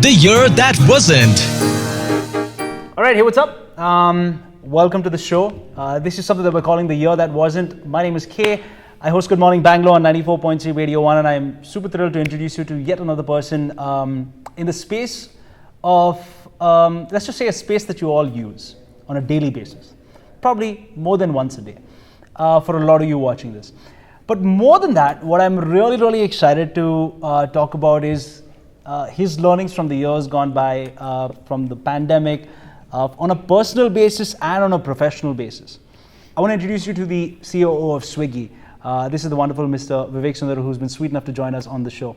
The year that wasn't. All right, hey, what's up? Welcome to the show. This is something that we're calling the year that wasn't. My name is Kay. I host Good Morning Bangalore on 94.3 Radio 1, and I'm super thrilled to introduce you to yet another person in the space of, let's just say, a space that you all use on a daily basis, probably more than once a day, for a lot of you watching this. But more than that, what I'm really excited to talk about is his learnings from the years gone by, from the pandemic, on a personal basis and on a professional basis. I want to introduce you to the COO of Swiggy. This is the wonderful Mr. Vivek Sundar, who's been sweet enough to join us on the show.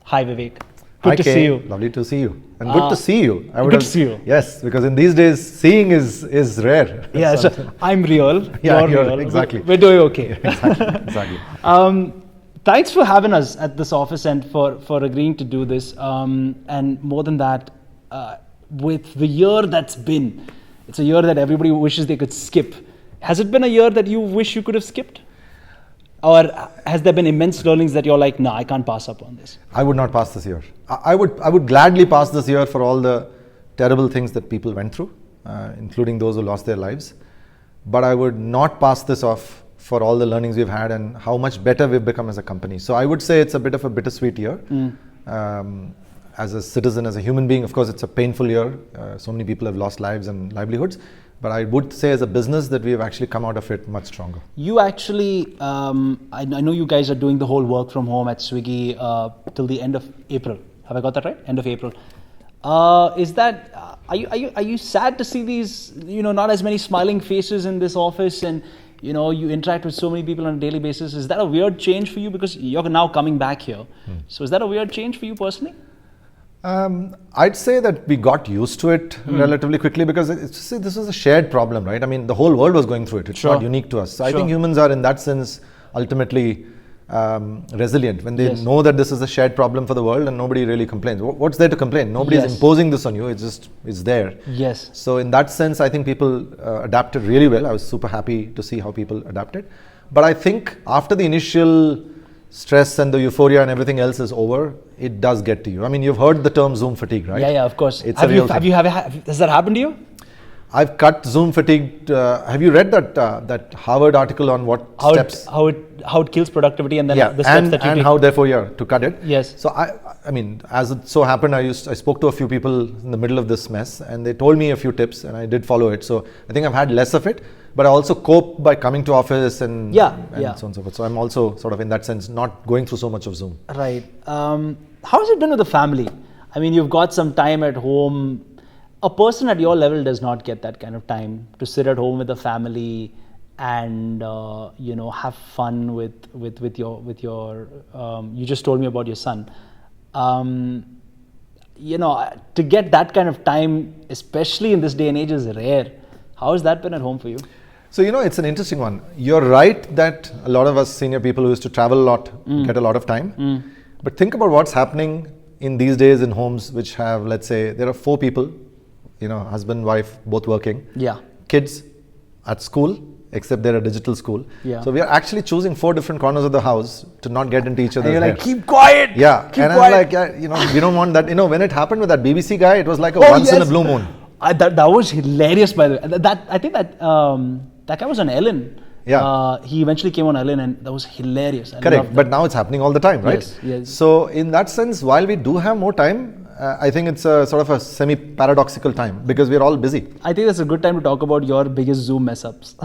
Hi, Vivek. Good to see you. Lovely to see you. And good to see you. Good to see you. Yes, because in these days, seeing is rare. Yeah, so I'm real. Yeah, you're real. Exactly. We're doing okay. Exactly. Thanks for having us at this office and for agreeing to do this. And more than that, with the year that's been, it's a year that everybody wishes they could skip. Has it been a year that you wish you could have skipped? Or has there been immense learnings that you're like, no, I can't pass up on this? I would not pass this year. I would gladly pass this year for all the terrible things that people went through, including those who lost their lives. But I would not pass this off for all the learnings we've had and how much better we've become as a company. So I would say it's a bit of a bittersweet year. As a citizen, as a human being, of course, it's a painful year. So many people have lost lives and livelihoods. But I would say as a business that we have actually come out of it much stronger. You actually, I know you guys are doing the whole work from home at Swiggy till the end of April. Have I got that right? End of April. Is that, are you sad to see these, not as many smiling faces in this office, and you interact with so many people on a daily basis? Is that a weird change for you because you're now coming back here? So is that a weird change for you personally? I'd say that we got used to it relatively quickly because this is a shared problem, right? I mean, the whole world was going through it. It's not unique to us. So I think humans are, in that sense, ultimately resilient when they know that this is a shared problem for the world and nobody really complains. What's there to complain? Nobody is imposing this on you. It's there. Yes. So in that sense, I think people adapted really well. I was super happy to see how people adapted. But I think after the initial stress and the euphoria and everything else is over, it does get to you. I mean, you've heard the term Zoom fatigue, right? Yeah, of course. It's has that happened to you? I've cut Zoom fatigue. Have you read that Harvard article on how steps? How it kills productivity and then the steps that you take? And how therefore to cut it. Yes. So I mean, as it so happened, I spoke to a few people in the middle of this mess and they told me a few tips and I did follow it. So I think I've had less of it, but I also cope by coming to office and so on and so forth. So I'm also sort of in that sense not going through so much of Zoom. Right. How has it been with the family? I mean, you've got some time at home. A person at your level does not get that kind of time to sit at home with the family and have fun with your. You just told me about your son. To get that kind of time, especially in this day and age, is rare. How has that been at home for you? So, it's an interesting one. You're right that a lot of us senior people who used to travel a lot get a lot of time. But think about what's happening in these days in homes which have, let's say, there are 4 people, husband, wife, both working. Yeah. Kids at school, except they're a digital school. Yeah. So we are actually choosing 4 different corners of the house to not get into each other's and you're hair. like, keep quiet. Yeah. Keep and quiet. I'm like, we don't want that. When it happened with that BBC guy, it was like once in a blue moon. That was hilarious, by the way. I think that guy was on Ellen. Yeah. He eventually came on Ellen and that was hilarious. Correct. But now it's happening all the time, right? Yes. So in that sense, while we do have more time, I think it's a sort of a semi-paradoxical time because we're all busy. I think that's a good time to talk about your biggest Zoom mess-ups.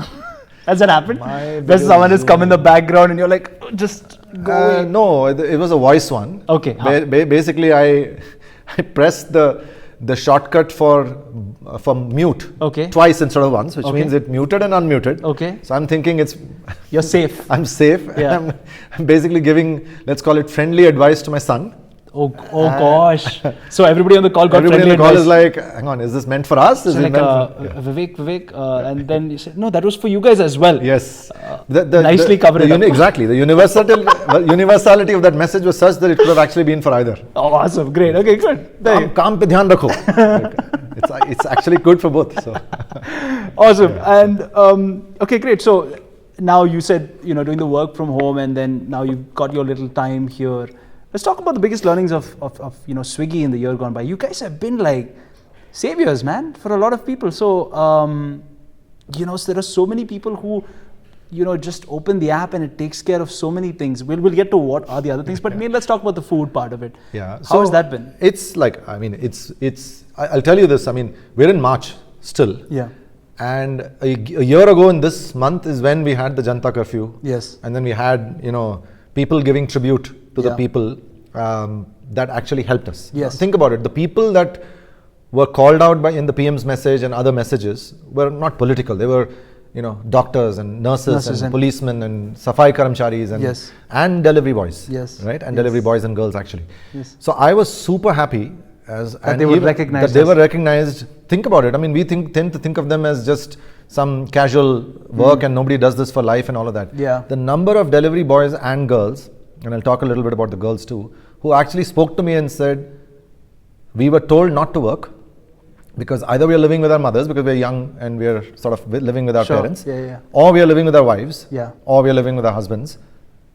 Has that happened? Where someone has come in the background and you're like, oh, just go away. No, it was a voice one. Okay. Basically, I pressed the shortcut for mute twice instead of once, which means it muted and unmuted. Okay. So I'm thinking you're safe. I'm safe. Yeah. And I'm basically giving, let's call it, friendly advice to my son. Oh gosh. So everybody on the call got everybody friendly on the call advice. is like, hang on, is this meant for us? So Vivek, and then you said, no, that was for you guys as well. Yes. Nicely covered it up. Exactly. The universality of that message was such that it could have actually been for either. Oh, awesome. Great. Okay, good. Kaam pe dhyan rakho. It's actually good for both. So. Awesome. And okay, great. So now you said, doing the work from home and then now you've got your little time here. Let's talk about the biggest learnings of Swiggy in the year gone by. You guys have been like saviors, man, for a lot of people. So so there are so many people who just open the app and it takes care of so many things. We'll get to what are the other things, but let's talk about the food part of it. Yeah. How has that been? It's like, I'll tell you this. I mean, we're in March still. Yeah. And a year ago in this month is when we had the Janata curfew. Yes. And then we had, people giving tribute to the people that actually helped us. Yes. Think about it. The people that were called out in the PM's message and other messages were not political. They were, doctors and nurses and policemen and Safai Karamcharis and delivery boys. Yes. Right? And delivery boys and girls actually. Yes. So I was super happy that they were recognized. That they were recognized. Think about it. I mean, we tend to think of them as just some casual work and nobody does this for life and all of that. Yeah. The number of delivery boys and girls, and I'll talk a little bit about the girls too, who actually spoke to me and said, we were told not to work because either we are living with our mothers because we're young and we are sort of living with our parents, or we are living with our wives, or we are living with our husbands.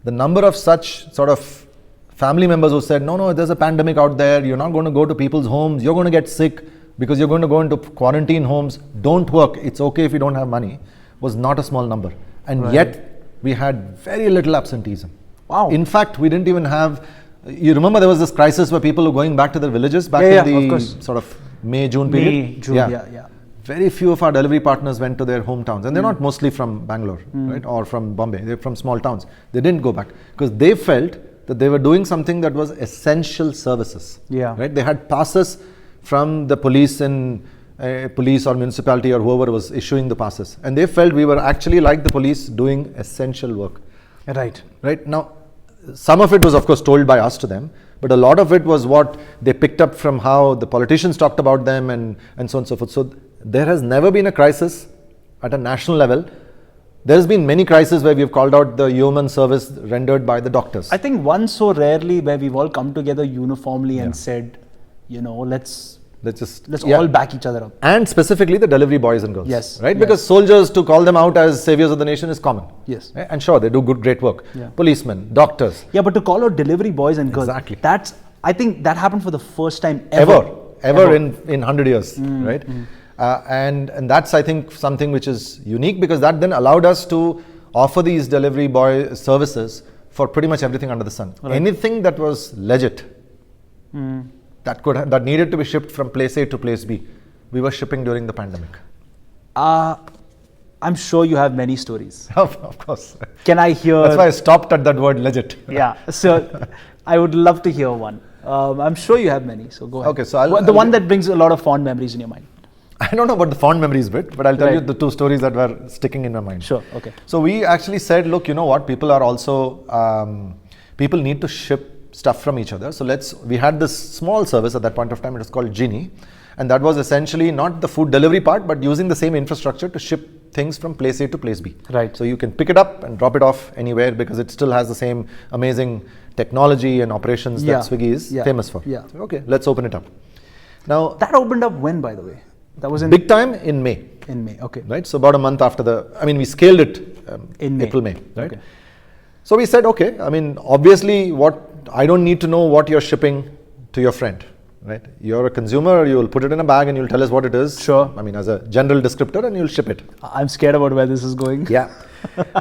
The number of such sort of family members who said, no, there's a pandemic out there, you're not going to go to people's homes, you're going to get sick because you're going to go into quarantine homes, don't work, it's okay if you don't have money, was not a small number. And yet, we had very little absenteeism. Wow. In fact, we didn't even have, you remember there was this crisis where people were going back to their villages back in the sort of May, June period? Yeah. Very few of our delivery partners went to their hometowns, and they're not mostly from Bangalore, right, or from Bombay. They're from small towns. They didn't go back because they felt that they were doing something that was essential services. Yeah. Right. They had passes from the police and police or municipality or whoever was issuing the passes, and they felt we were actually like the police doing essential work. Right. Right. Now, some of it was of course told by us to them, but a lot of it was what they picked up from how the politicians talked about them and so on and so forth. So there has never been a crisis at a national level. There's been many crises where we've called out the yeoman service rendered by the doctors. I think one so rarely where we've all come together uniformly and said, let's all back each other up. And specifically the delivery boys and girls. Yes. Right? Because soldiers, to call them out as saviors of the nation is common. Yes. Right? And sure, they do great work. Yeah. Policemen, doctors. Yeah, but to call out delivery boys and girls. Exactly. I think that happened for the first time ever in 100 years. Right? And that's, I think, something which is unique because that then allowed us to offer these delivery boy services for pretty much everything under the sun. Right. Anything that was legit, that needed to be shipped from place A to place B, we were shipping during the pandemic. I'm sure you have many stories. Of course. Can I hear? That's why I stopped at that word legit. Yeah. So I would love to hear one. I'm sure you have many. So go ahead. Okay. So the one that brings a lot of fond memories in your mind. I don't know about the fond memories bit, but I'll tell you the two stories that were sticking in my mind. Sure, okay. So we actually said, look, you know what, people are also, people need to ship stuff from each other. So we had this small service at that point of time, it was called Genie. And that was essentially not the food delivery part, but using the same infrastructure to ship things from place A to place B. Right. So you can pick it up and drop it off anywhere because it still has the same amazing technology and operations that Swiggy is famous for. Yeah. So, okay, let's open it up. Now, that opened up when, by the way? That was big time in May. In May, okay. Right, so about a month after we scaled it in April, May, right? Okay. So we said, okay, I mean, obviously I don't need to know what you're shipping to your friend, right? You're a consumer, you'll put it in a bag and you'll tell us what it is. Sure. I mean, as a general descriptor, and you'll ship it. I'm scared about where this is going. Yeah.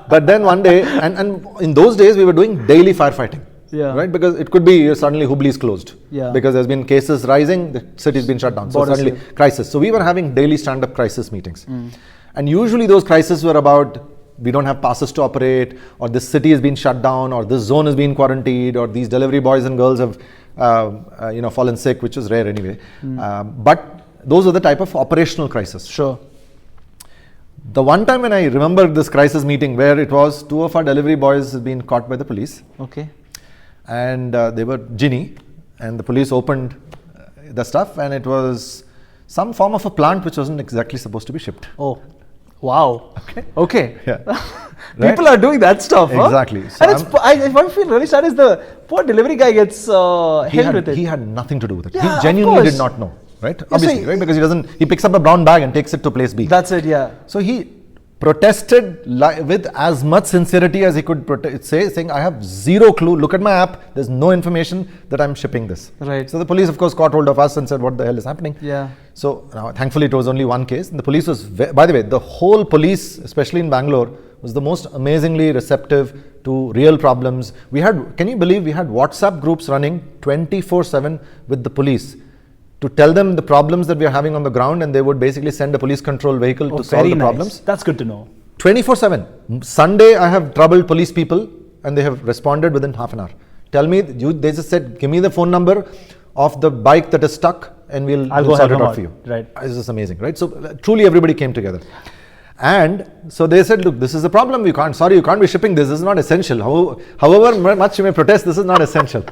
But then one day, and in those days, we were doing daily firefighting. Yeah. Right, because it could be suddenly Hubli is closed. Yeah. Because there's been cases rising, the city's been shut down. So suddenly crisis. So we were having daily stand-up crisis meetings, and usually those crises were about we don't have passes to operate, or this city has been shut down, or this zone has been quarantined, or these delivery boys and girls have fallen sick, which is rare anyway. But those are the type of operational crisis. Sure. The one time when I remember this crisis meeting where it was 2 of our delivery boys had been caught by the police. Okay. And they were Genie, and the police opened the stuff, and it was some form of a plant which wasn't exactly supposed to be shipped. Oh, wow. Okay. Yeah. People are doing that stuff. Exactly. Huh? So and what I feel really sad is the poor delivery guy gets held with it. He had nothing to do with it. Yeah, he genuinely did not know, right? Obviously, right? Because he picks up a brown bag and takes it to place B. That's it, yeah. So protested with as much sincerity as he could saying, I have zero clue. Look at my app. There's no information that I'm shipping this. Right. So the police, of course, caught hold of us and said, what the hell is happening? Yeah. So now, thankfully, it was only one case. And the police was, by the way, the whole police, especially in Bangalore, was the most amazingly receptive to real problems. We had, can you believe, we had WhatsApp groups running 24/7 with the police to tell them the problems that we are having on the ground, and they would basically send a police control vehicle to solve the problems. That's good to know. 24/7. Sunday, I have troubled police people, and they have responded within half an hour. Tell me, they just said, give me the phone number of the bike that is stuck, and we'll sort it out for you. Right. This is amazing, right? So truly, everybody came together. And so they said, look, this is the problem. You can't be shipping this. This is not essential. However much you may protest, this is not essential.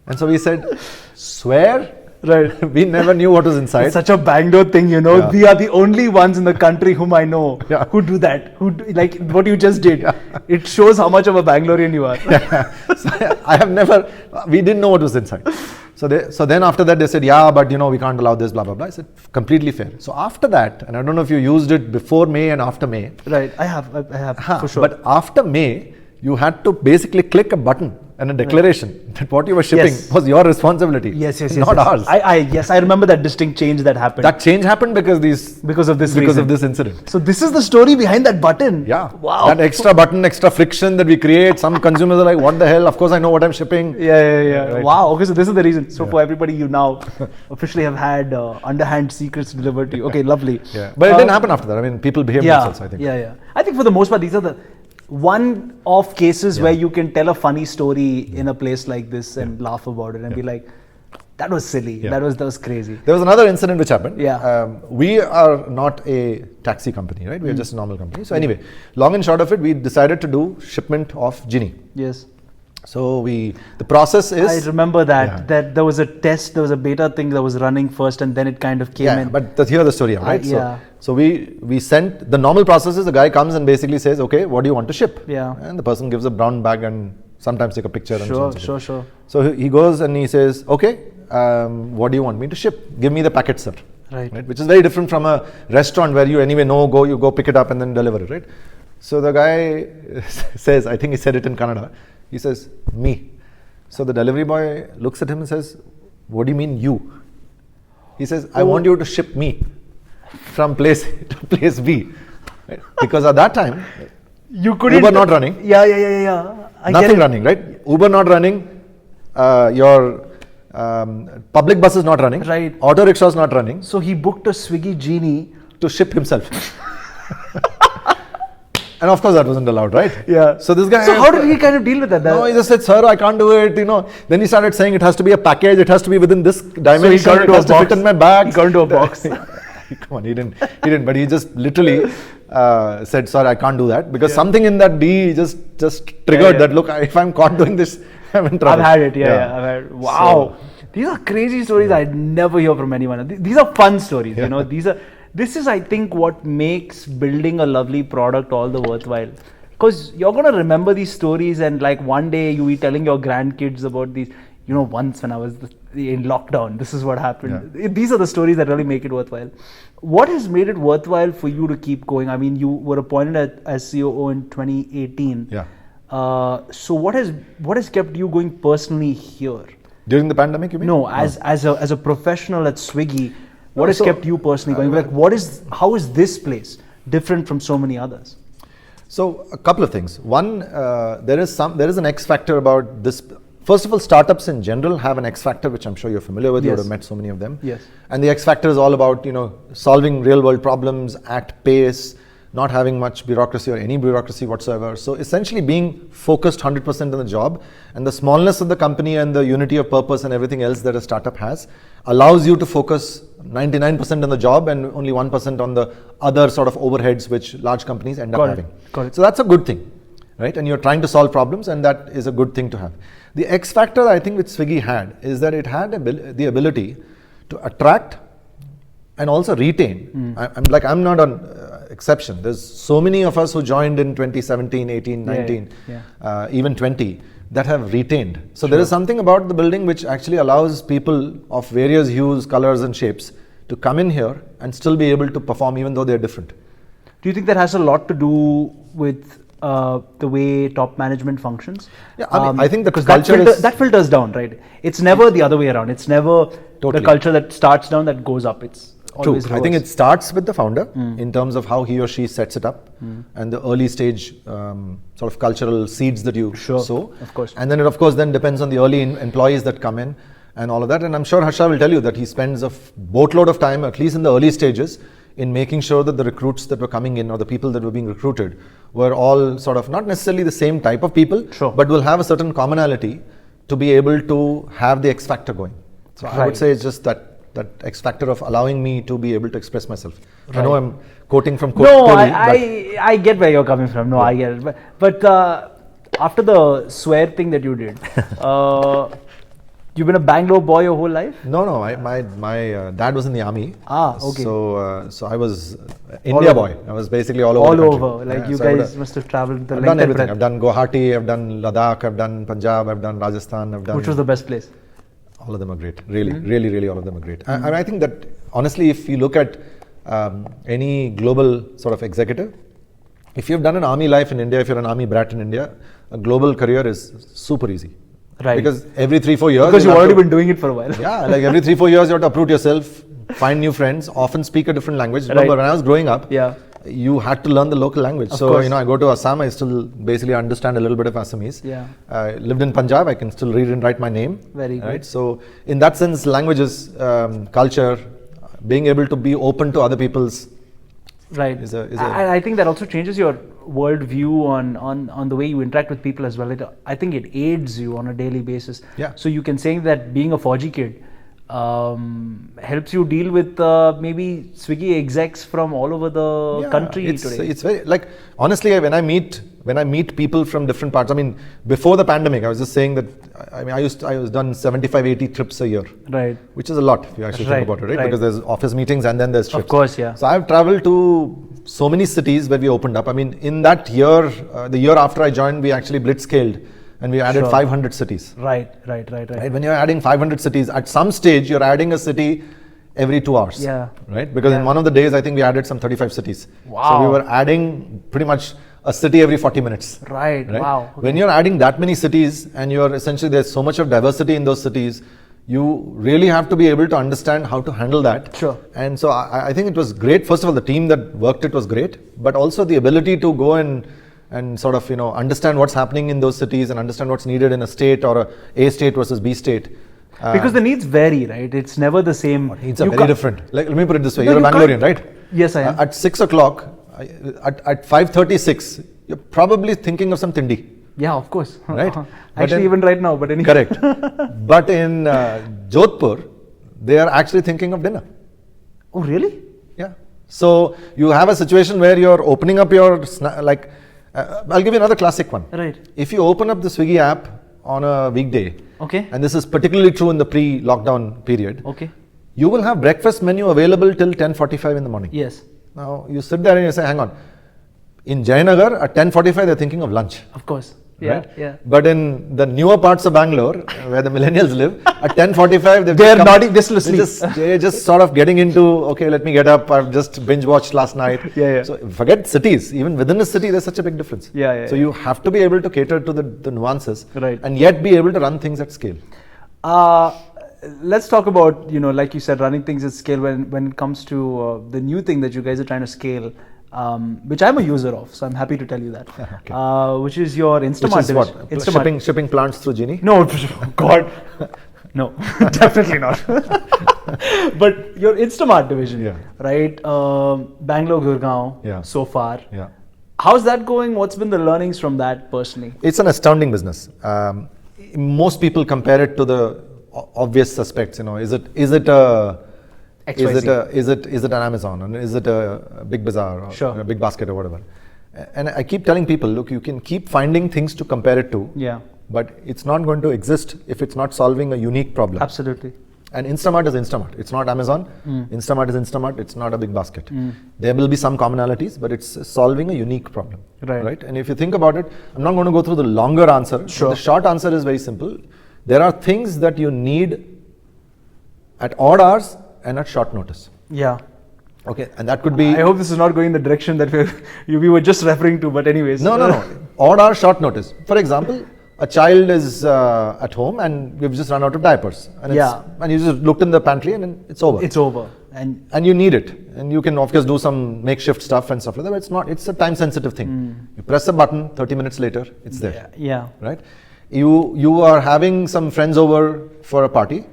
And so we said, swear? Right. We never knew what was inside. It's such a Bangalore thing, you know. Yeah. We are the only ones in the country whom I know who do that. Like what you just did. Yeah. It shows how much of a Bangalorean you are. Yeah. So we didn't know what was inside. So then after that they said, yeah, but you know, we can't allow this, blah, blah, blah. I said, completely fair. So after that, and I don't know if you used it before May and after May. Right, I have for sure. But after May, you had to basically click a button and a declaration that what you were shipping was your responsibility. Yes. Not ours. I remember that distinct change that happened. That change happened because of this incident. So this is the story behind that button. Yeah. Wow. That extra button, extra friction that we create. Some consumers are like, what the hell? Of course I know what I'm shipping. Yeah. Right. Wow. Okay, so this is the reason. So for everybody, you now officially have had underhand secrets delivered to you. Okay, lovely. Yeah. But it didn't happen after that. I mean, people behave themselves, I think. Yeah. I think for the most part, these are the one-off cases where you can tell a funny story in a place like this and laugh about it and be like, that was silly. That was crazy. There was another incident which happened. Yeah. We are not a taxi company, right? We are just a normal company. So anyway, long and short of it, we decided to do shipment of Genie. Yes. So the process is... I remember that there was a test, there was a beta thing that was running first and then it kind of came in. But here the story, right? So we sent, the normal process is the guy comes and basically says, okay, what do you want to ship? Yeah. And the person gives a brown bag and sometimes take a picture. Sure. So he goes and he says, okay, what do you want me to ship? Give me the packet, sir. Right. Which is very different from a restaurant where you anyway know, you go pick it up and then deliver it, right? So the guy says, I think he said it in Kannada, he says, me. So the delivery boy looks at him and says, what do you mean you? He says, I want you to ship me from place A to place B. Right? Because at that time, you couldn't... Uber not running. Yeah. Nothing running, right? Uber not running, your public bus is not running, right? Auto rickshaw is not running. So he booked a Swiggy Genie to ship himself. And of course that wasn't allowed, right? Yeah. So this guy... So how did he kind of deal with that? No, he just said, sir, I can't do it, Then he started saying it has to be a package, it has to be within this dimension, so it has to fit in my bag. He got into a box. Come on, he didn't, but he just literally said, sorry, I can't do that. Because something in that D just triggered that, look, if I'm caught doing this, I'm in trouble. I've had it, I've had it. Wow. So, these are crazy stories I'd never hear from anyone. These are fun stories, This is, I think, what makes building a lovely product all the worthwhile. Because you're going to remember these stories and like one day you'll be telling your grandkids about these. Once when I was in lockdown, this is what happened. Yeah. These are the stories that really make it worthwhile. What has made it worthwhile for you to keep going? I mean, you were appointed as COO in 2018. Yeah. So what has kept you going personally here? During the pandemic, you mean? No, as a professional at Swiggy. What has kept you personally going? Like, how is this place different from so many others? So a couple of things. One, there is an X factor about this. First of all, startups in general have an X factor, which I'm sure you're familiar with. You would have met so many of them. Yes. And the X factor is all about solving real world problems at pace, not having much bureaucracy or any bureaucracy whatsoever. So essentially being focused 100% on the job, and the smallness of the company and the unity of purpose and everything else that a startup has allows you to focus 99% on the job and only 1% on the other sort of overheads which large companies end up having. Got it. So that's a good thing, right? And you're trying to solve problems, and that is a good thing to have. The X factor I think which Swiggy had is that it had the ability to attract and also retain. I'm not an exception. There's so many of us who joined in 2017, 18, 19, even 20 that have retained. So there is something about the building which actually allows people of various hues, colors and shapes to come in here and still be able to perform even though they're different. Do you think that has a lot to do with the way top management functions? Yeah, I mean, I think the because culture that filters down, right? It's never the other way around. It's never Totally. the culture that starts down that goes up. It's True. always I think reverse. it starts with the founder in terms of how he or she sets it up and the early stage sort of cultural seeds that you sow. Of course. And then it of course then depends on the early employees that come in and all of that. And I'm sure Harsha will tell you that he spends a boatload of time, at least in the early stages, in making sure that the recruits that were coming in or the people that were being recruited were all sort of not necessarily the same type of people, but will have a certain commonality to be able to have the X factor going. So I would say it's just that X factor of allowing me to be able to express myself. I know I'm quoting from Kohli. I get where you're coming from. No, I get it. But after the swear thing that you did, you've been a Bangalore boy your whole life? No. My dad was in the army. Okay. So I was India boy. I was basically all over. All over. Like you guys must have traveled the I've length done and everything. breadth. I've done Guwahati, I've done Ladakh, I've done Punjab, I've done Rajasthan, I've done. Which was the best place? All of them are great. Really, all of them are great. And I think that honestly, if you look at any global sort of executive, if you've done an army life in India, if you're an army brat in India, a global career is super easy. Right. Because every 3-4 years. Because you've already been doing it for a while. Yeah, like every 3-4 years you have to uproot yourself, find new friends, often speak a different language. Remember, when I was growing up, you had to learn the local language. Of so, course. I go to Assam, I still basically understand a little bit of Assamese. Yeah. I lived in Punjab, I can still read and write my name. Very good. Right? So, in that sense, languages, culture, being able to be open to other people's. Right. And I think that also changes your world view on the way you interact with people as well. I think it aids you on a daily basis. Yeah. So you can say that being a Fauji kid helps you deal with maybe Swiggy execs from all over the country today. It's very, like, honestly, when I meet people from different parts, I mean, before the pandemic, I was just saying that, I was done 75-80 trips a year. Right. Which is a lot if you actually think about it, right? Because there's office meetings and then there's trips. Of course, yeah. So I've traveled to so many cities where we opened up. I mean, in that year, the year after I joined, we actually blitzscaled and we added 500 cities. Right. When you're adding 500 cities, at some stage, you're adding a city every 2 hours. Yeah. Right? Because in one of the days, I think we added some 35 cities. Wow. So we were adding pretty much a city every 40 minutes. Right? Wow. Okay. When you're adding that many cities and you're essentially, there's so much of diversity in those cities, you really have to be able to understand how to handle that. Sure. And so I think it was great. First of all, the team that worked it was great, but also the ability to go and sort of, understand what's happening in those cities and understand what's needed in a state or a state versus B state. Because the needs vary, right? It's never the same. Needs are very different. Like, let me put it this way. You're a Bangalorean, right? Yes, I am. At 6 o'clock, at 5:36, you're probably thinking of some tindi. Yeah, of course. Right? Actually, even right now, but anyway. Correct. But in Jodhpur, they are actually thinking of dinner. Oh, really? Yeah. So you have a situation where you're opening up your, I'll give you another classic one. Right. If you open up the Swiggy app on a weekday, okay, and this is particularly true in the pre-lockdown period, okay, you will have breakfast menu available till 10:45 in the morning. Yes. Now you sit there and you say, hang on. In Jayanagar at 10:45 they're thinking of lunch. Of course. Yeah, right? yeah. But in the newer parts of Bangalore, where the millennials live, at 10:45 they're nodding, they're still asleep. They're just sort of getting into, okay, let me get up. I've just binge watched last night. Yeah. So forget cities. Even within a city, there's such a big difference. So you have to be able to cater to the nuances, right, and yet be able to run things at scale. Let's talk about, like you said, running things at scale when it comes to the new thing that you guys are trying to scale. Which I'm a user of, so I'm happy to tell you that. Okay. Which is your Instamart division. What? Instamart. Shipping plants through Genie? No, God, no, definitely not. But your Instamart division, right? Bangalore, Gurgaon, so far. Yeah. How's that going? What's been the learnings from that personally? It's an astounding business. Most people compare it to the obvious suspects. Is it a XYZ. Is it an Amazon, and is it a Big Bazaar or a Big Basket or whatever? And I keep telling people, look, you can keep finding things to compare it to, but it's not going to exist if it's not solving a unique problem. Absolutely. And Instamart is Instamart. It's not Amazon. Instamart is Instamart. It's not a Big Basket. There will be some commonalities, but it's solving a unique problem. Right? And if you think about it, I'm not going to go through the longer answer. Sure. The short answer is very simple. There are things that you need at odd hours and at short notice. Yeah. Okay, and that could be. I hope this is not going in the direction that we were just referring to, but anyways. No. Odd or short notice. For example, a child is at home and we've just run out of diapers. And and you just looked in the pantry and then it's over. It's over. And you need it. And you can, of course, do some makeshift stuff and stuff like that, but it's a time sensitive thing. You press a button, 30 minutes later, it's there. Yeah. Right? You are having some friends over for a party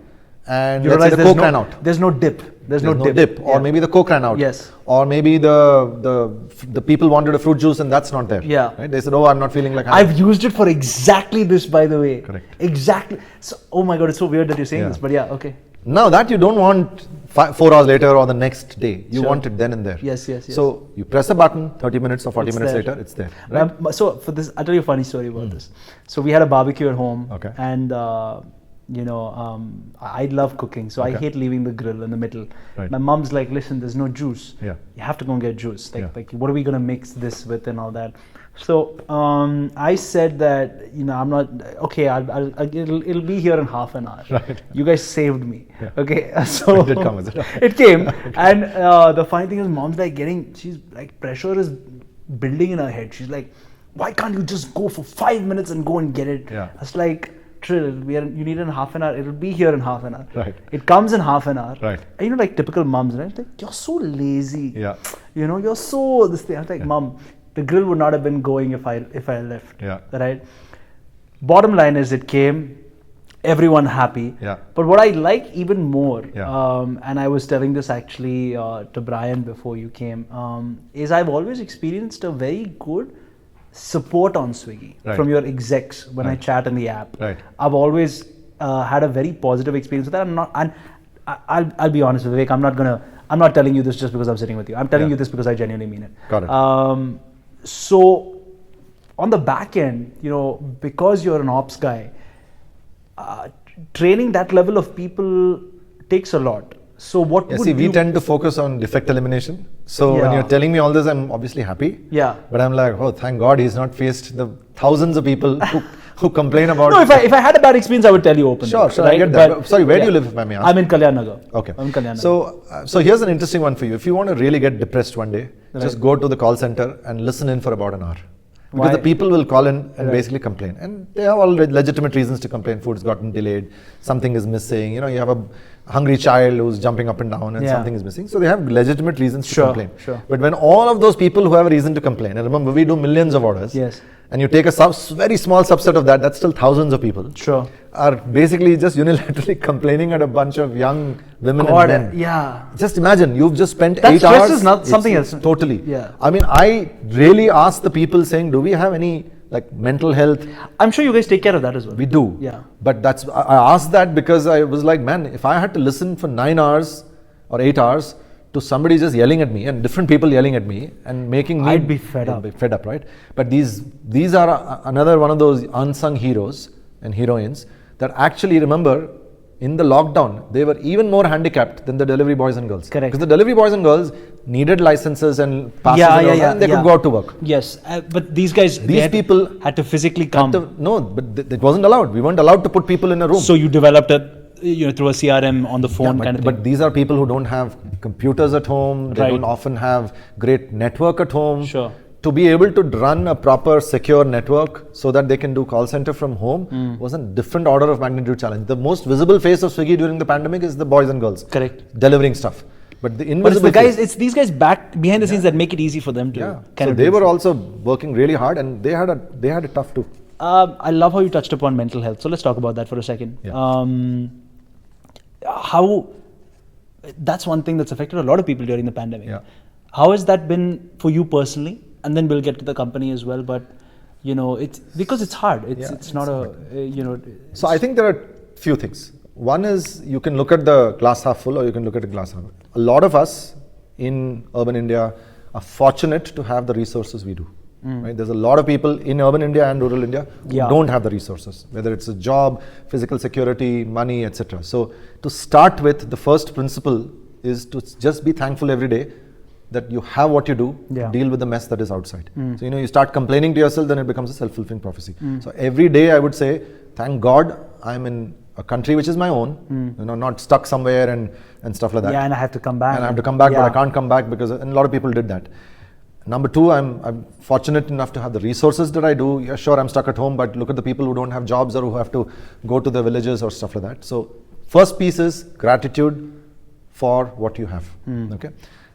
and let's say the Coke ran out. There's no dip. There's no dip. Or maybe the Coke ran out. Yes. Or maybe the people wanted a fruit juice and that's not there. Yeah. Right? They said, oh, I'm not feeling like I've used it for exactly this, by the way. Correct. Exactly. So, oh my God, it's so weird that you're saying this, but okay. Now that you don't want 4 hours later or the next day. You want it then and there. Yes. So you press a button, 30 minutes or 40 minutes later, it's there. Right? So for this, I'll tell you a funny story about this. So we had a barbecue at home. Okay. And I love cooking, so I hate leaving the grill in the middle. Right. My mom's like, listen, there's no juice. Yeah. You have to go and get juice. Like what are we gonna mix this with and all that? So I said that I'm not okay. It'll be here in half an hour. Right. You guys saved me. Yeah. Okay. So it did come, is it? It came, and the funny thing is, mom's like she's like pressure is building in her head. She's like, why can't you just go for 5 minutes and go and get it? Yeah. I was like, Trill, you need it in half an hour. It'll be here in half an hour. Right. It comes in half an hour. Right. And like typical mums, right? Like, you're so lazy. Yeah. You're so this thing. I was like, Mom, the grill would not have been going if I left. Yeah. Right. Bottom line is it came, everyone happy. Yeah. But what I like even more, Yeah. and I was telling this actually to Brian before you came, is I've always experienced a very good support on Swiggy from your execs when I chat in the app. Right. I've always had a very positive experience with that. I'll be honest with Vivek, I'm not telling you this just because I'm sitting with you. I'm telling you this because I genuinely mean it. Got it. So on the back end, because you're an ops guy, training that level of people takes a lot. So what would we tend to focus on defect elimination. So when you're telling me all this, I'm obviously happy. Yeah. But I'm like, oh, thank God he's not faced the thousands of people who complain about. No, if I had a bad experience, I would tell you openly. Sure, right? I get that. But, sorry, where do you live, if I may ask? I'm in Kalyan Nagar. Okay. I'm in Kalyan Nagar. So here's an interesting one for you. If you want to really get depressed one day, just go to the call center and listen in for about an hour. Because the people will call in and basically complain. And they have all legitimate reasons to complain. Food's gotten delayed, something is missing. You have a hungry child who's jumping up and down and something is missing. So they have legitimate reasons to complain. Sure. But when all of those people who have a reason to complain, and remember, we do millions of orders. Yes. And you take a very small subset of that, that's still thousands of people. Sure. Are basically just unilaterally complaining at a bunch of young women and men. Yeah. Just imagine, you've just spent that 8 hours. That stress is not something else. Totally. Yeah. I mean, I really ask the people saying, do we have any mental health? I'm sure you guys take care of that as well. We do. Yeah. But I asked that because I was like, man, if I had to listen for 9 hours or 8 hours to somebody just yelling at me and different people yelling at me and making me... I'd be fed up. Fed up, right? But these are another one of those unsung heroes and heroines that actually, remember, in the lockdown, they were even more handicapped than the delivery boys and girls. Correct. Because the delivery boys and girls needed licenses and passes and they could go out to work. Yes, but these people had to physically come. But it wasn't allowed. We weren't allowed to put people in a room. So you developed through a CRM on the phone kind of thing. But these are people who don't have computers at home. They don't often have great network at home. Sure. To be able to run a proper secure network so that they can do call center from home was a different order of magnitude challenge. The most visible face of Swiggy during the pandemic is the boys and girls. Correct. Delivering stuff. But the invisible it's these guys back behind the scenes that make it easy for them to so they were also working really hard and they had it tough too. I love how you touched upon mental health. So let's talk about that for a second. Yeah. That's one thing that's affected a lot of people during the pandemic. Yeah. How has that been for you personally? And then we'll get to the company as well. But it's because it's hard. It's not hard. So I think there are few things. One is you can look at the glass half full or you can look at the glass half. A lot of us in urban India are fortunate to have the resources we do. Right? There's a lot of people in urban India and rural India who don't have the resources, whether it's a job, physical security, money, etc. So to start with, the first principle is to just be thankful every day that you have what you do to deal with the mess that is outside. So you start complaining to yourself, then it becomes a self-fulfilling prophecy. So every day I would say, thank God I'm in a country which is my own, not stuck somewhere and stuff like that. Yeah, and I have to come back. And I have to come back, yeah. but I can't come back because and a lot of people did that. Number two, I'm fortunate enough to have the resources that I do. Yeah, sure, I'm stuck at home, but look at the people who don't have jobs or who have to go to the villages or stuff like that. So first piece is gratitude for what you have. Okay.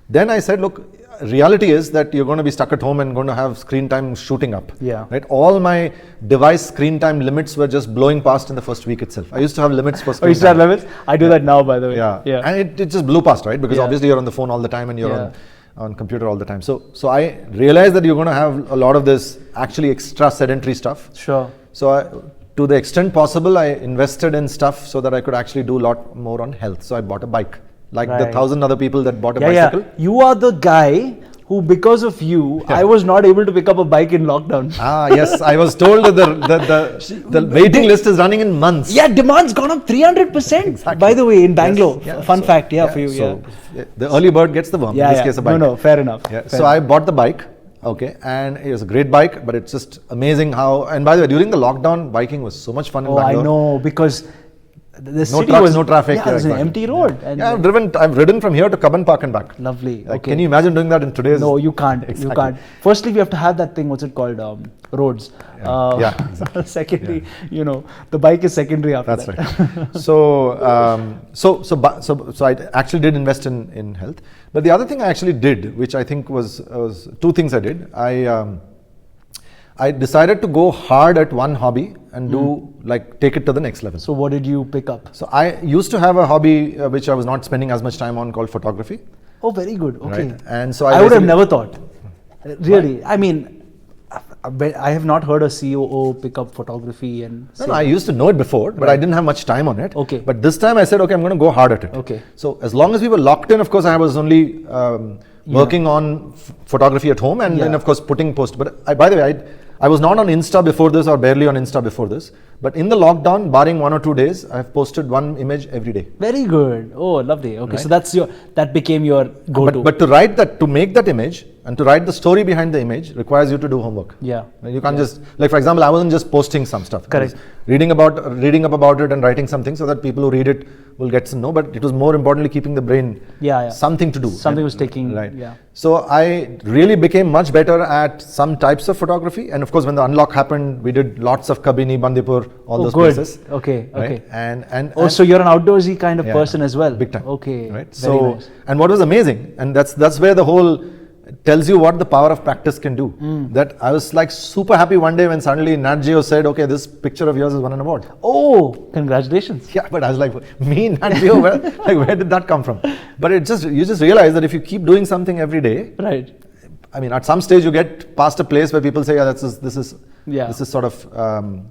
Then I said, look, reality is that you're going to be stuck at home and going to have screen time shooting up. Yeah. Right. All my device screen time limits were just blowing past in the first week itself. I used to have limits for screen you used to have time. limits? I do that now, by the way. Yeah. Yeah. And it just blew past, right? Because obviously you're on the phone all the time and you're on computer all the time. So I realized that you're going to have a lot of this actually extra sedentary stuff. Sure. So to the extent possible, I invested in stuff so that I could actually do a lot more on health. So I bought a bike, like the 1,000 other people that bought a bicycle. Yeah. You are the guy who, because of you, I was not able to pick up a bike in lockdown. Yes, I was told that the waiting list is running in months. Yeah, demand's gone up 300%. Exactly. By the way, in Bangalore. Yes, Fun fact, for you. So the early bird gets the worm. In this case, a bike. No, fair enough. Yeah. So I bought the bike. Okay, and it was a great bike, but it's just amazing how. And by the way, during the lockdown, biking was so much fun in Bangalore. I know, because the city trucks, was no traffic. Yeah, it was an empty road. And I've ridden from here to Cubbon Park and back. Lovely. Like, can you imagine doing that in today's? No, you can't. Exactly. You can't. Firstly, we have to have that thing. What's it called? Roads. Exactly. Secondly, the bike is secondary after That's that. right. So I actually did invest in health. But the other thing I actually did, which I think was two things I did. I decided to go hard at one hobby and take it to the next level. So what did you pick up? So I used to have a hobby which I was not spending as much time on, called photography. Oh, very good. Okay. Right? And so I would have never thought. Really, I mean, I have not heard a COO pick up photography and. No, I used to know it before, but I didn't have much time on it. Okay. But this time I said, okay, I'm going to go hard at it. Okay. So as long as we were locked in, of course, I was only working on photography at home, and then of course putting posts. But by the way, I was not on Insta before this, or barely on Insta before this. But in the lockdown, barring 1 or 2 days, I've posted one image every day. Very good. Oh, lovely. Okay, Right? so that became your go-to. But to make that image and to write the story behind the image requires you to do homework. Yeah. You can't just, like, for example, I wasn't just posting some stuff. Correct. I was reading up about it and writing something so that people who read it will get to know. But it was more importantly keeping the brain something to do. Something was taking. Right. Yeah. So I really became much better at some types of photography. And of course, when the unlock happened, we did lots of Kabini, Bandipur, all those places. Okay. Right? Okay. And so you're an outdoorsy kind of person as well. Big time. Okay. Right. Very nice. And what was amazing, and that's where the whole tells you what the power of practice can do. That I was like super happy one day when suddenly Nat Geo said, okay, this picture of yours has won an award. Oh, congratulations. Yeah, but I was like, me, Nat Geo, where did that come from? But you just realize that if you keep doing something every day, right. I mean, at some stage you get past a place where people say, yeah, this is sort of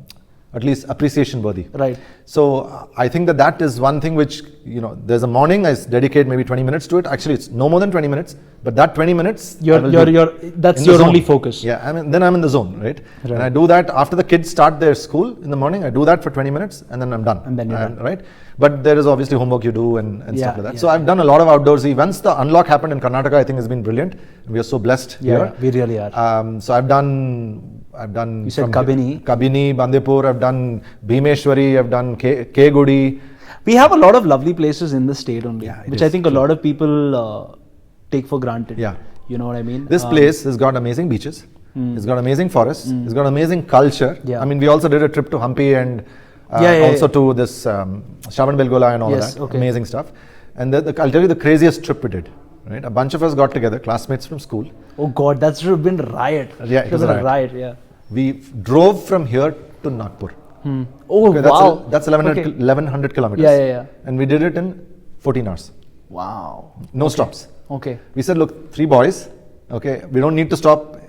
at least appreciation worthy. Right. So I think that is one thing which, there's a morning I dedicate maybe 20 minutes to it. Actually, it's no more than 20 minutes, but that 20 minutes, that's your only focus. Yeah, then I'm in the zone, right? And I do that after the kids start their school in the morning. I do that for 20 minutes and then I'm done. And then you're done. Right? But there is obviously homework you do and stuff like that. Yeah, so I've done a lot of outdoorsy. Once the unlock happened in Karnataka, I think has been brilliant. We are so blessed here. We really are. So I've done. You said Kabini, Bandipur. I've done Bhimeshwari. I've done Kegudi. We have a lot of lovely places in the state only, which I think a lot of people take for granted. Yeah. You know what I mean? This place has got amazing beaches. It's got amazing forests. It's got amazing culture. Yeah. I mean, we also did a trip to Hampi and also to this Shravanbelgola and all that. Okay. Amazing stuff. And I'll tell you the craziest trip we did. Right, a bunch of us got together, classmates from school. Oh God, that should have been a riot. Yeah, it was a riot. Yeah. We drove from here to Nagpur. Oh wow, that's 1100 kilometers. Yeah. And we did it in 14 hours. Wow. No stops. Okay. We said, look, 3 boys. Okay, we don't need to stop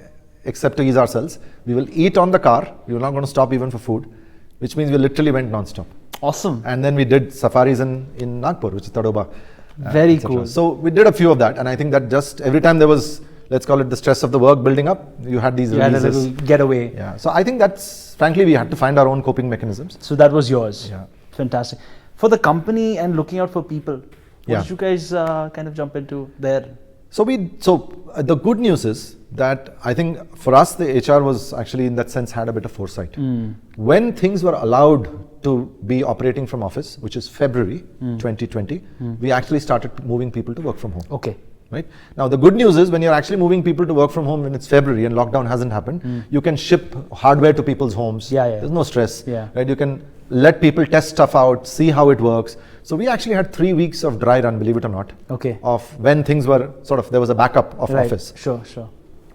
except to ease ourselves. We will eat on the car. We were not going to stop even for food, which means we literally went non-stop. Awesome. And then we did safaris in Nagpur, which is Tadoba. Very cool. So we did a few of that, and I think that just every time there was, let's call it the stress of the work building up, you had these releases. You had a little getaway. Yeah. So I think that's, frankly, we had to find our own coping mechanisms. So that was yours. Yeah. Fantastic. For the company and looking out for people, what Yeah. did you guys kind of jump into there? So the good news is that I think for us the HR was actually in that sense had a bit of foresight. When things were allowed to be operating from office, which is February 2020, we actually started moving people to work from home. Okay. Right? Now the good news is when you're actually moving people to work from home when it's February and lockdown hasn't happened, you can ship hardware to people's homes. There's no stress. Right? You can let people test stuff out, see how it works. So we actually had 3 weeks of dry run, believe it or not. Okay. Of when things were sort of, there was a backup of office. Sure.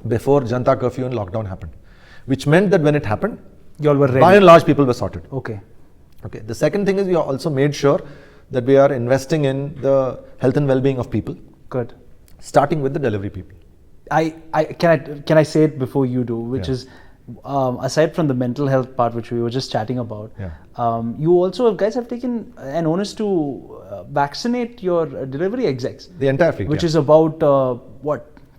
Before Janata curfew and lockdown happened. Which meant that when it happened, you all were ready. By and large people were sorted. Okay. The second thing is we also made sure that we are investing in the health and well-being of people. Good. Starting with the delivery people. Can I say it before you do, which is aside from the mental health part, which we were just chatting about, you also guys have taken an onus to vaccinate your delivery execs. The entire fleet, which is about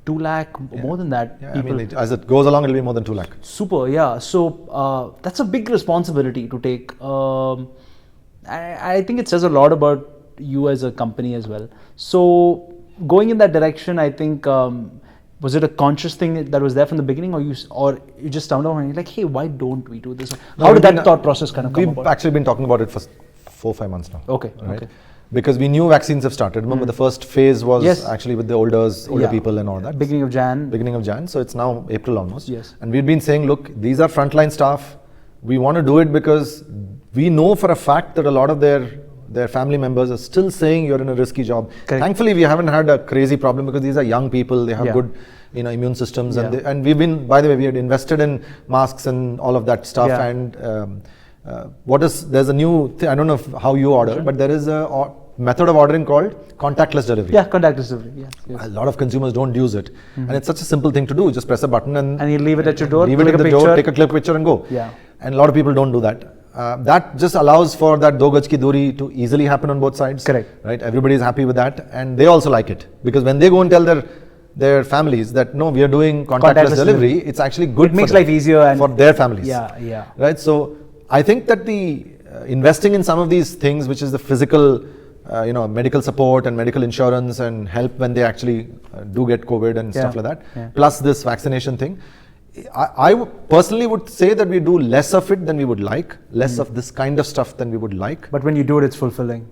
2 lakh, more than that. Yeah, people. I mean, as it goes along, it'll be more than 2 lakh. Super, yeah. So that's a big responsibility to take. I think it says a lot about you as a company as well. So going in that direction, I think, was it a conscious thing that was there from the beginning, or you just stumbled on and you're like, hey, why don't we do this? How did that thought process kind of come about? We've actually been talking about it for 4-5 months now. Okay. Because we knew vaccines have started. Remember the first phase was actually with the older people and all that. Beginning of Jan. So it's now April almost. Yes. And we've been saying, look, these are frontline staff. We want to do it because we know for a fact that a lot of their family members are still saying you're in a risky job. Correct. Thankfully, we haven't had a crazy problem because these are young people. They have good, immune systems, and we've been. By the way, we had invested in masks and all of that stuff. And there's a new thing. I don't know how you order, but there is a method of ordering called contactless delivery. Yeah, contactless delivery. Yes. A lot of consumers don't use it, and it's such a simple thing to do. Just press a button and you leave it at your door. Leave it at the door. Take a clip picture and go. Yeah. And a lot of people don't do that. That just allows for that 2 gaj ki duri to easily happen on both sides. Correct. Right? Everybody is happy with that, and they also like it because when they go and tell their families that no, we are doing contactless delivery, it's actually good. It makes life easier and for their families. Yeah. Right. So I think that the investing in some of these things, which is the physical, medical support and medical insurance and help when they actually do get COVID and stuff like that, plus this vaccination thing. I personally would say that we do less of it than we would like, less of this kind of stuff than we would like. But when you do it, it's fulfilling.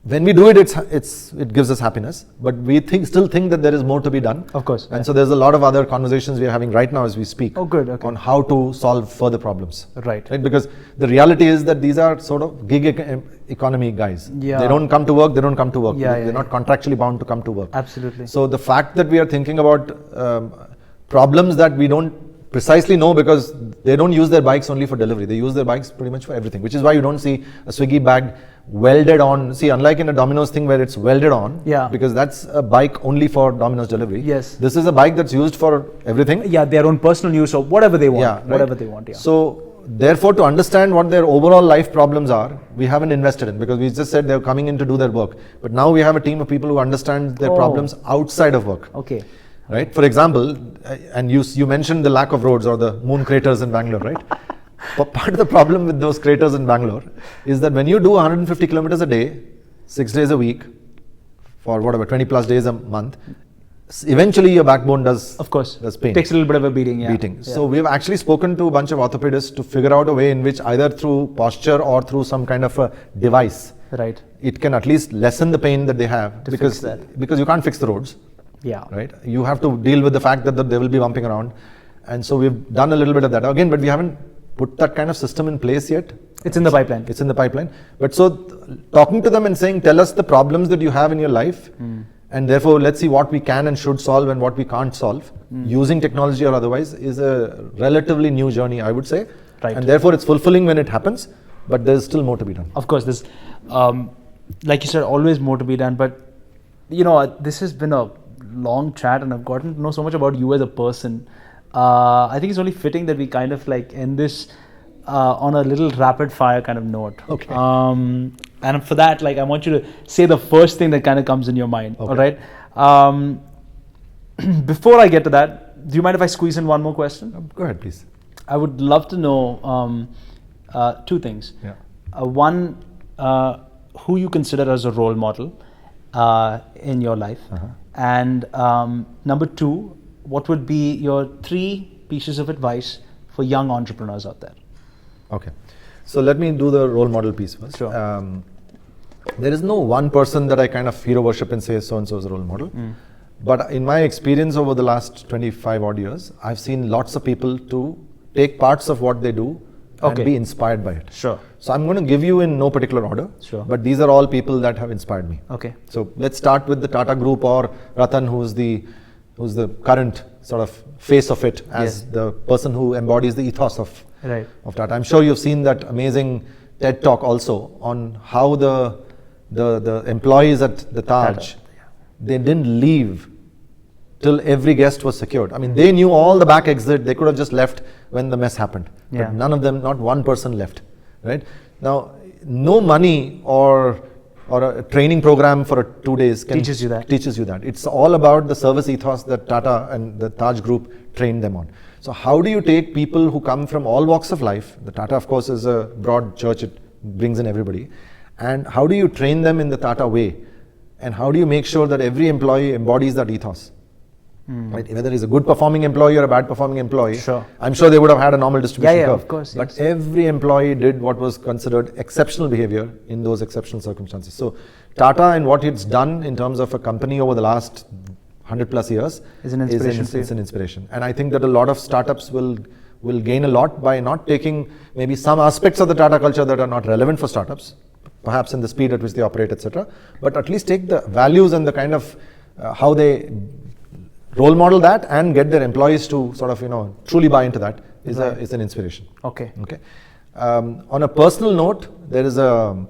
When we do it, it gives us happiness. But we still think that there is more to be done. Of course. And so there's a lot of other conversations we are having right now as we speak. Oh, good. Okay. On how to solve further problems. Right. Because the reality is that these are sort of gig economy guys. Yeah. They don't come to work. They're not contractually bound to come to work. Absolutely. So the fact that we are thinking about problems that we don't precisely know because they don't use their bikes only for delivery. They use their bikes pretty much for everything, which is why you don't see a Swiggy bag welded on. See, unlike in a Domino's thing where it's welded on, because that's a bike only for Domino's delivery. Yes. This is a bike that's used for everything. Yeah, their own personal use or whatever they want. Yeah, right. Whatever they want, So, therefore, to understand what their overall life problems are, we haven't invested in because we just said they're coming in to do their work. But now we have a team of people who understand their problems outside of work. Okay. Right? For example, and you mentioned the lack of roads or the moon craters in Bangalore, right? But part of the problem with those craters in Bangalore is that when you do 150 kilometers a day, 6 days a week, for 20 plus days a month, eventually your backbone does pain. Takes a little bit of a beating. So we've actually spoken to a bunch of orthopedists to figure out a way in which either through posture or through some kind of a device, it can at least lessen the pain that they have because you can't fix the roads. Yeah. Right. You have to deal with the fact that they will be bumping around, and so we've done a little bit of that again, but we haven't put that kind of system in place yet. It's in the pipeline. It's in the pipeline. But so talking to them and saying, tell us the problems that you have in your life, and therefore let's see what we can and should solve and what we can't solve using technology or otherwise is a relatively new journey, I would say. Right. And therefore it's fulfilling when it happens, but there's still more to be done. Of course, there's, like you said, always more to be done. But this has been a long chat and I've gotten to know so much about you as a person. I think it's only fitting that we kind of like end this on a little rapid fire kind of note. Okay. And for that, like I want you to say the first thing that kind of comes in your mind. Okay. All right. Before I get to that, do you mind if I squeeze in one more question? Go ahead, please. I would love to know 2 things. Yeah. One, who you consider as a role model, in your life? And number two, what would be your 3 pieces of advice for young entrepreneurs out there? Okay. So let me do the role model piece first. Sure. There is no one person that I kind of hero worship and say so-and-so is a role model. But in my experience over the last 25 odd years, I've seen lots of people to take parts of what they do and be inspired by it. Sure. So I'm going to give you in no particular order. Sure. But these are all people that have inspired me. Okay. So let's start with the Tata Group or Ratan, who's the current sort of face of it as the person who embodies the ethos of Tata. I'm sure you've seen that amazing TED talk also on how the employees at the Taj, they didn't leave till every guest was secured. I mean, they knew all the back exit. They could have just left when the mess happened. But none of them, not one person left. Right? Now, no money or a training program for 2 days teaches you that. It's all about the service ethos that Tata and the Taj Group trained them on. So how do you take people who come from all walks of life? The Tata, of course, is a broad church. It brings in everybody. And how do you train them in the Tata way? And how do you make sure that every employee embodies that ethos? Right? Whether he's a good performing employee or a bad performing employee, I'm sure they would have had a normal distribution curve. Of course. But every employee did what was considered exceptional behavior in those exceptional circumstances. So Tata and what it's done in terms of a company over the last 100 plus years is an inspiration. It's an inspiration. And I think that a lot of startups will gain a lot by not taking maybe some aspects of the Tata culture that are not relevant for startups, perhaps in the speed at which they operate, etc. But at least take the values and the kind of how they role model that and get their employees to sort of truly buy into that is an inspiration. Okay. On a personal note, there is the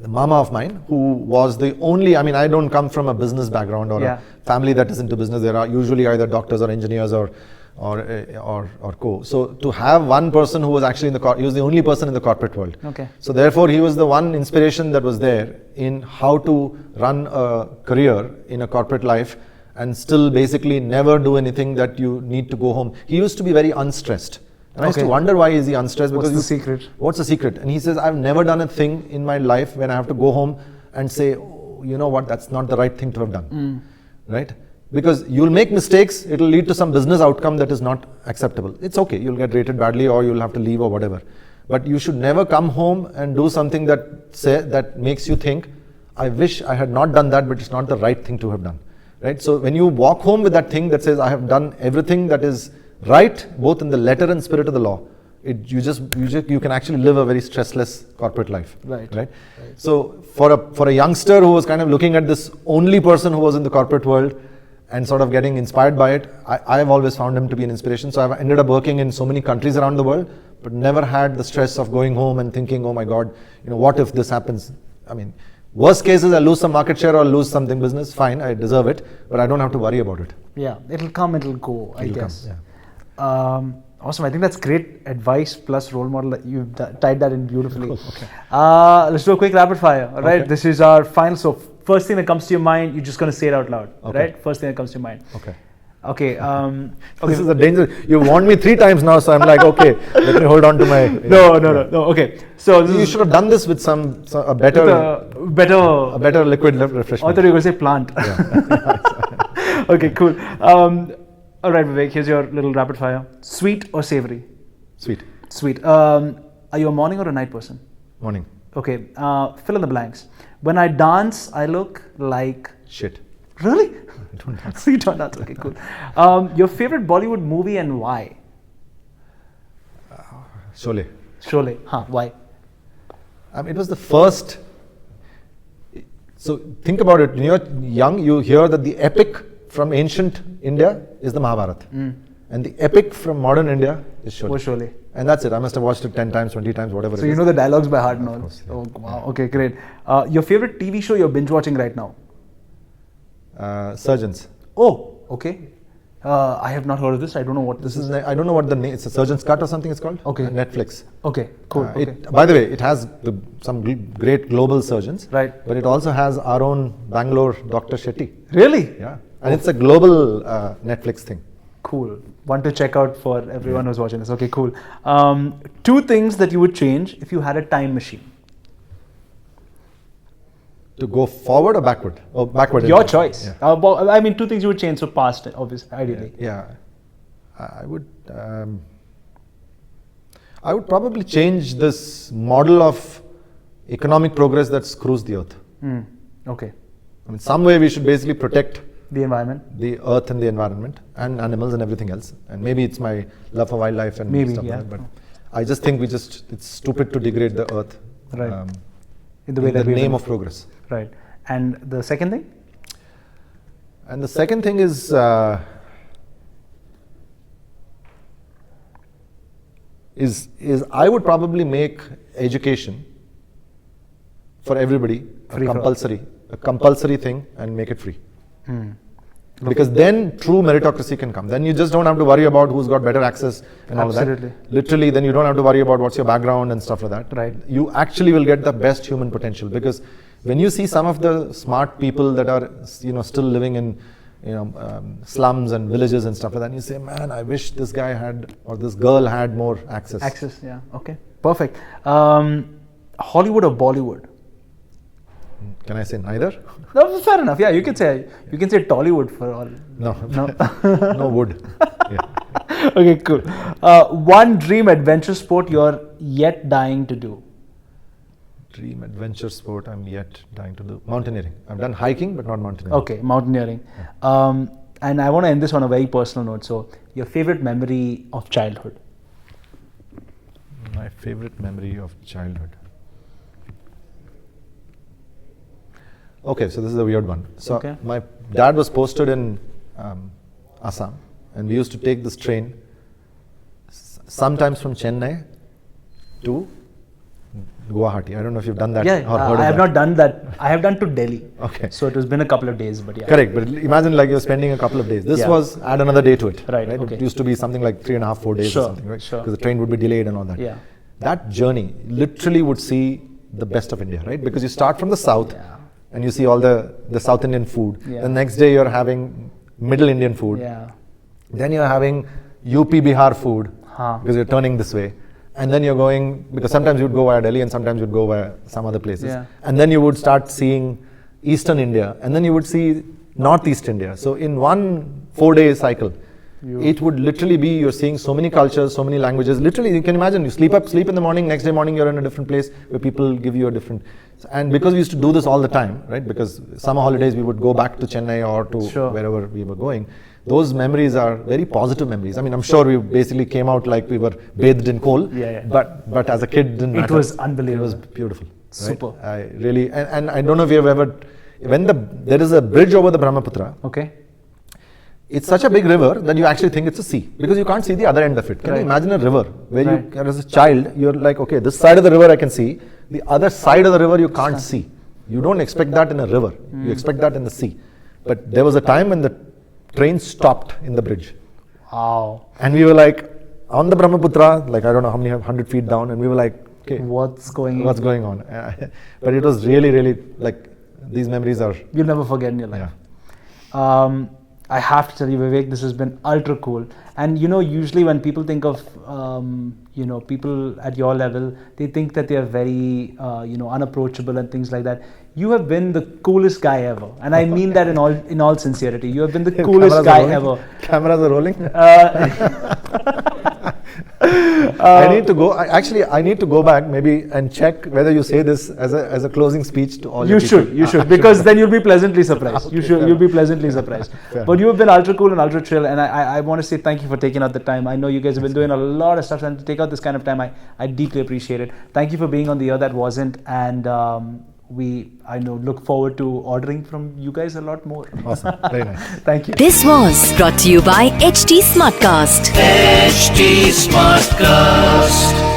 mama of mine who was the only, I mean, I don't come from a business background or a family that is into business. There are usually either doctors or engineers or co. So to have one person who was actually he was the only person in the corporate world. So therefore he was the one inspiration that was there in how to run a career in a corporate life and still basically never do anything that you need to go home. He used to be very unstressed. And I used to wonder why is he unstressed? What's the secret? What's the secret? And he says, I've never done a thing in my life when I have to go home and say, oh, you know what, that's not the right thing to have done. Right? Because you'll make mistakes, it'll lead to some business outcome that is not acceptable. It's okay, you'll get rated badly or you'll have to leave or whatever. But you should never come home and do something that makes you think, I wish I had not done that, but it's not the right thing to have done. Right? So when you walk home with that thing that says, I have done everything that is right, both in the letter and spirit of the law, you can actually live a very stressless corporate life. Right? So for a youngster who was kind of looking at this only person who was in the corporate world and sort of getting inspired by it, I have always found him to be an inspiration. So I've ended up working in so many countries around the world, but never had the stress of going home and thinking, oh my God, what if this happens? I mean, worst case is I lose some market share or lose something business, fine, I deserve it, but I don't have to worry about it. Yeah, it'll come, it'll go, I guess. Awesome, I think that's great advice plus role model. You've tied that in beautifully. Let's do a quick rapid fire, all right? This is our final, so first thing that comes to your mind, you're just going to say it out loud, right? First thing that comes to your mind. Okay. This is a danger. You warned me 3 times now, so I'm like, okay, let me hold on to my. No. Okay. So you should have done this with a better liquid refreshment. I thought you were going to say plant. Okay, cool. All right, Vivek. Here's your little rapid fire. Sweet or savory? Sweet. Are you a morning or a night person? Morning. Okay. Fill in the blanks. When I dance, I look like shit. Really? I don't dance. You don't dance. Okay, cool. Your favorite Bollywood movie and why? Sholay. Why? It was the first. So think about it. When you're young, you hear that the epic from ancient India is the Mahabharata. And the epic from modern India is Sholay. And that's it. I must have watched it 10 times, 20 times, whatever it is. So you know the dialogues by heart and all? Of course, yeah. Oh, wow. Okay, great. Your favorite TV show you're binge watching right now? Surgeons. Oh, okay. I have not heard of this. I don't know what this is. I don't know what the name. It's a Surgeon's Cut or something it's called. Okay. Netflix. Okay, cool. By the way, it has some great global surgeons. Right. But it also has our own Bangalore Dr. Shetty. Really? Yeah. And it's a global Netflix thing. Cool. One to check out for everyone who's watching this. Okay, cool. 2 things that you would change if you had a time machine. To go forward or backward? Oh, backward. Your choice. Yeah. I mean, two things you would change. So past, obviously, ideally. Yeah. I would probably change this model of economic progress that screws the earth. Okay. I mean, some way we should basically protect The environment. the earth and the environment and animals and everything else. And maybe it's my love for wildlife and Maybe, stuff yeah. like that. But I just think it's stupid to degrade the earth. Right. In In the name of progress. Right. And the second thing? And the second thing is I would probably make education for everybody Free for a compulsory thing and make it free. Because then true meritocracy can come. Then you just don't have to worry about who's got better access and all of Absolutely. that. Literally, then you don't have to worry about what's your background and stuff like that. Right. You actually will get the best human potential, because when you see some of the smart people that are still living in slums and villages and stuff like that, and you say, man, I wish this guy had or this girl had more access. Access, yeah. Okay. Perfect. Hollywood or Bollywood? Can I say neither? No, fair enough. Yeah, you can say Tollywood for all. No. No. No wood. Yeah. Okay, cool. One dream adventure sport you're yet dying to do. Dream adventure sport I'm yet dying to do. Mountaineering. I've done hiking, but not mountaineering. Okay, mountaineering. And I want to end this on a very personal note. So, your favorite memory of childhood? My favorite memory of childhood. Okay, so this is a weird one. So my dad was posted in Assam, and we used to take this train sometimes from Chennai to Guwahati. I don't know if you've done that Yeah, or heard I have of that. not done that. I have done to Delhi. Okay. So it has been a couple of days, but yeah. Correct, but imagine like you're spending a couple of days. This Yeah. was add another day to it. Right, okay. It used to be something like 3.5, 4 days Sure, or something, right? sure. Because the train would be delayed and all that. Yeah. That journey literally would see the best of India, right? Because you start from the south and you see all the South Indian food. Yeah. The next day you're having Middle Indian food. Yeah. Then you're having UP Bihar food Huh. because you're turning this way. And then you're going, because sometimes you'd go via Delhi and sometimes you'd go via some other places. Yeah. And then you would start seeing Eastern India, and then you would see Northeast India. So in one 4-day cycle, it would literally be, you're seeing so many cultures, so many languages. Literally, you can imagine, you sleep in the morning, next day morning you're in a different place where people give you a different. And because we used to do this all the time, right? Because summer holidays we would go back to Chennai or to wherever we were going. Those memories are very positive memories. I mean, I'm sure we basically came out like we were bathed in coal. But as a kid, it didn't matter. It was unbelievable. It was beautiful. Super. Right? I really, and I don't know if you have ever, there is a bridge over the Brahmaputra. Okay. It's such a big river that you actually think it's a sea, because you can't see the other end of it. Can you imagine a river where you, as a child, you're like, okay, this side of the river I can see, the other side of the river you can't see. You don't expect that in a river. You expect that in the sea. But there was a time when the train stopped in the bridge. Wow. And we were like, on the Brahmaputra, like I don't know how many, 100 feet down, and we were like, okay, what's going on? But it was really, really, like, these memories are... You'll never forget in your life. Yeah. I have to tell you, Vivek, this has been ultra cool. And usually when people think of, people at your level, they think that they are very, unapproachable and things like that. You have been the coolest guy ever, and I mean that in all sincerity. You have been the coolest guy ever. Cameras are rolling. I need to go. I need to go back maybe and check whether you say this as a closing speech to all. You should, because then you'll be pleasantly surprised. Okay, you'll be pleasantly surprised. But you have been ultra cool and ultra chill, and I want to say thank you for taking out the time. I know you guys have been doing a lot of stuff, and to take out this kind of time, I deeply appreciate it. Thank you for being on The Year That Wasn't, and I look forward to ordering from you guys a lot more. Awesome, very nice. Thank you. This was brought to you by HT Smartcast. HT Smartcast.